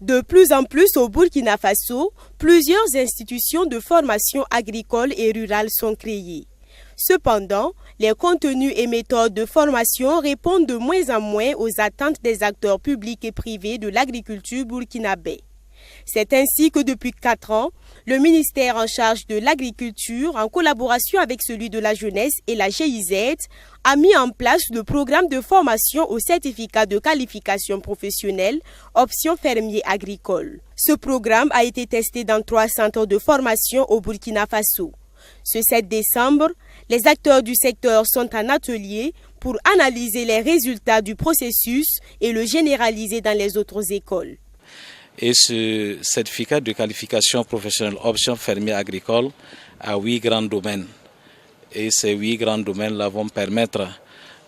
De plus en plus au Burkina Faso, plusieurs institutions de formation agricole et rurale sont créées. Cependant, les contenus et méthodes de formation répondent de moins en moins aux attentes des acteurs publics et privés de l'agriculture burkinabé. C'est ainsi que depuis 4 ans, le ministère en charge de l'agriculture, en collaboration avec celui de la jeunesse et la GIZ, a mis en place le programme de formation au certificat de qualification professionnelle option fermier agricole. Ce programme a été testé dans 3 centres de formation au Burkina Faso. Ce 7 décembre, les acteurs du secteur sont en atelier pour analyser les résultats du processus et le généraliser dans les autres écoles. Et ce certificat de qualification professionnelle option fermier agricole a 8 grands domaines. Et ces 8 grands domaines-là vont permettre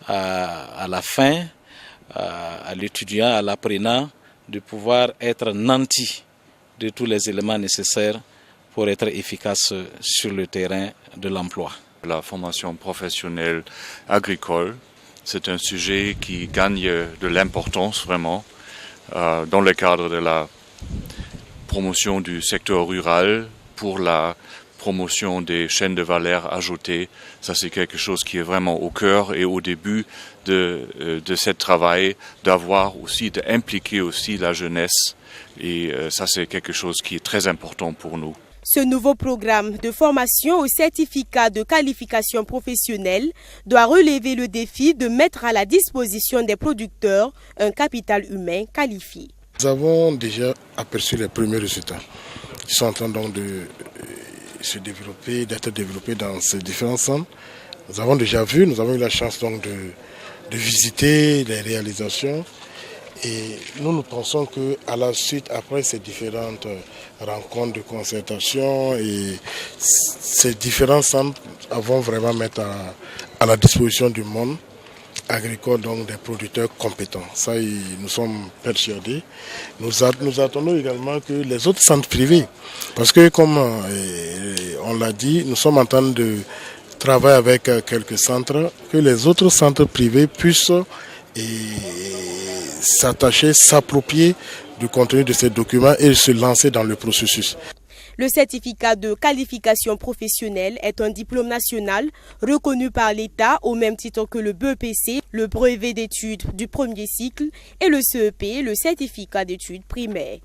à la fin, à l'étudiant, à l'apprenant, de pouvoir être nanti de tous les éléments nécessaires pour être efficace sur le terrain de l'emploi. La formation professionnelle agricole, c'est un sujet qui gagne de l'importance vraiment dans le cadre de la promotion du secteur rural, pour la promotion des chaînes de valeur ajoutées. Ça, c'est quelque chose qui est vraiment au cœur et au début de ce travail, d'impliquer aussi la jeunesse. Et ça, c'est quelque chose qui est très important pour nous. Ce nouveau programme de formation au certificat de qualification professionnelle doit relever le défi de mettre à la disposition des producteurs un capital humain qualifié. Nous avons déjà aperçu les premiers résultats qui sont en train donc de se développer, d'être développés dans ces différents centres. Nous avons déjà vu, nous avons eu la chance donc de visiter les réalisations. Et nous pensons qu'à la suite, après ces différentes rencontres de concertation, et ces différents centres vont vraiment mettre à la disposition du monde agricole donc des producteurs compétents. Ça, nous sommes persuadés. Nous attendons également que les autres centres privés, parce que comme on l'a dit, nous sommes en train de travailler avec quelques centres, que les autres centres privés puissent s'attacher, s'approprier du contenu de ces documents et se lancer dans le processus. Le certificat de qualification professionnelle est un diplôme national reconnu par l'État au même titre que le BEPC, le brevet d'études du premier cycle, et le CEP, le certificat d'études primaires.